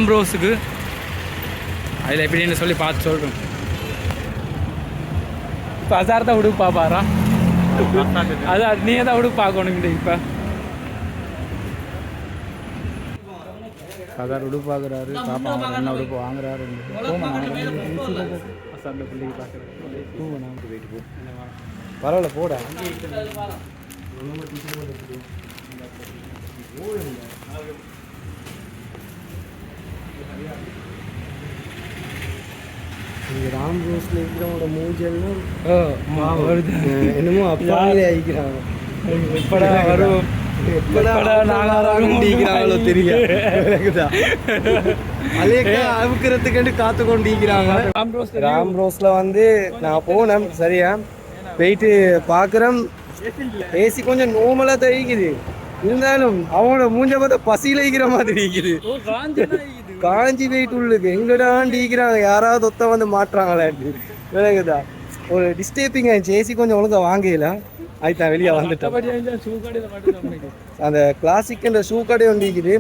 ராம் ரோஸுக்கு அதில் எப்படின்னு சொல்லி பார்த்து சொல்கிறோம். இப்போ அசார் தான் உடுப்பு பார்ப்பாரா? அது நீ தான் உடுப்பு பார்க்கணும். இப்போ அசார் உடுப்பு பார்க்குறாரு. பாப்பா என்ன உடுப்பு வாங்குறாரு. அசார்ந்த பிள்ளைக்கு பார்க்குறாரு. பரவாயில்ல போட ராம் ரோஸ்ல இருக்கிறவங்களோட மூஞ்செல்லாம் என்னமோ அப்பாவே ஆகிக்கிறாங்க. எப்படா வரும் எப்படா நாங்களோ தெரியும். அலையக்கா அவுக்கிறதுக்கு காத்து கொண்டிருக்கிறாங்க. ராம் ரோஸ்ல வந்து நான் போனேன். சரியா போயிட்டு பார்க்குறேன். ஏசி கொஞ்சம் நோமலா தெரியுது. இருந்தாலும் அவங்களோட மூஞ்ச பார்த்தா பசியில இருக்கிற மாதிரி இருக்குது. காஞ்சி போயிட்டு உள்ளுக்கு எங்கடான் டீக்கிறாங்க. யாராவது ஒத்த வந்து மாட்டுறாங்களாட்டு விளங்குதா? ஒரு டிஸ்டர்பிங் ஆயிடுச்சு. ஏசி கொஞ்சம் ஒழுங்கா வாங்கல. ஆயிட்டா வெளியே வந்துட்டோம். அந்த கிளாசிக்ன்ற ஷூ கடை ஒன்று இருக்குது.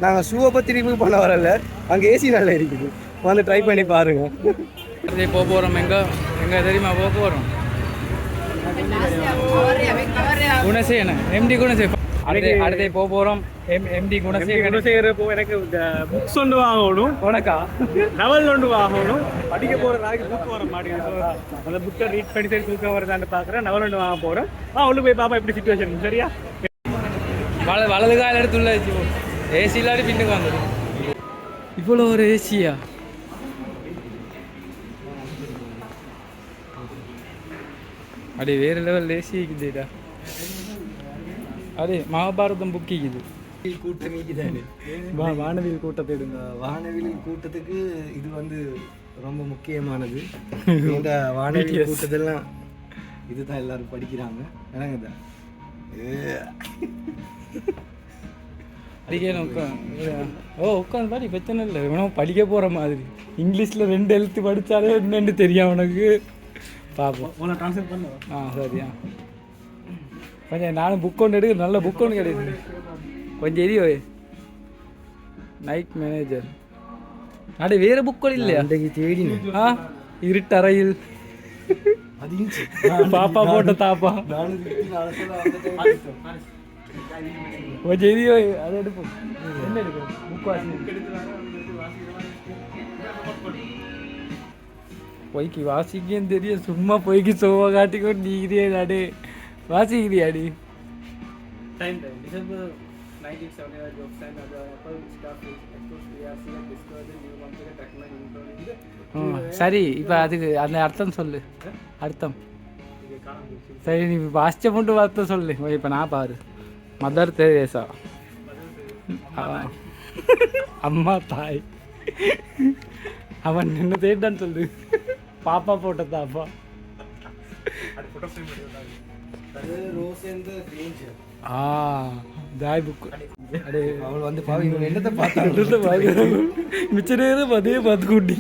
நாங்கள் ஷூவை பற்றி ரிவ்யூ பண்ண வரல. அங்கே ஏசி நல்லா இருக்குது. வந்து ட்ரை பண்ணி பாருங்க. போக போகிறோம். எங்கே தெரியுமா போக போகிறோம்? குணசேகர் எம்டி குணசேகர் அடுத்த போக போகிறோம். எம்டி குணசேகர் இப்போ எனக்கு புக்ஸ் ஒன்று வாங்கணும். உனக்கா நவல் ஒன்று வாங்கணும். படிக்க போகிற நாளைக்கு புக் வர மாட்டேங்குது. அந்த புக்கை ரீட் பண்ணி சரி தூக்கம் வருதான்னு பார்க்குறேன். நவல் ஒன்று வாங்க போகிறோம். ஒன்று போய் பாப்பா எப்படி சிச்சுவேஷன் சரியா? வலது கால எடுத்துள்ள ஏசி இல்லாடி பின்னுக்கு வந்துடும். இவ்வளோ ஒரு ஏசியா? அடே வேறு லெவல் ஏசி இருக்குதுடா. அதே மகாபாரதம் புக்கிக்குது. கூட்டம் நீக்குதானே வானவில் கூட்டத்தை எடுங்க. வானவில் கூட்டத்துக்கு இது வந்து ரொம்ப முக்கியமானது. இந்த வானவில் கூட்டத்தெல்லாம் இதுதான் எல்லாரும் படிக்கிறாங்க. என்னங்கதா உட்காந்து பாடி பிரச்சனை இல்லை. இவனும் படிக்க போகிற மாதிரி இங்கிலீஷில் 2 எழுத்து படித்தாலே என்னென்னு தெரியும் அவனுக்கு. பார்ப்போம். ட்ரான்ஸ்லேட் பண்ண சரியா? கொஞ்சம் நானும் புக் ஒன்று எடுக்க. நல்ல புக் ஒன்று கிடையாது. கொஞ்சம் எரியோ நைட் மேனேஜர். அடே வேறு புக்கள் இல்லையா? தேடினேன். இருட்டறையில் பாப்பா போட்ட தாப்பா கொஞ்சம் எரியோ. அதை எடுப்போம். என்ன எடுக்கும்? புக் வாசி பொய்க்கு வாசிக்கும் தெரியும். சும்மா பொய்க்கு சோவா காட்டிக்கொண்டு நீக்கிறியே நாடு. வாசிக்கிறியாடி? சரி இப்போ அதுக்கு அந்த அர்த்தம் சொல்லு. அர்த்தம் சரி நீ வாசிச்ச மட்டும் அர்த்தம் சொல்லு. இப்போ நான் பாரு. மதர் தெரேசா அம்மா தாய். அவன் என்ன தேட்டான்னு சொல்லு. பாப்பா போட்ட தாப்பா. தாய் புக்கு. அடே அவள் வந்து என்னத்தை பார்த்தா மிச்ச நேரம் அதே பார்த்து கூட்டி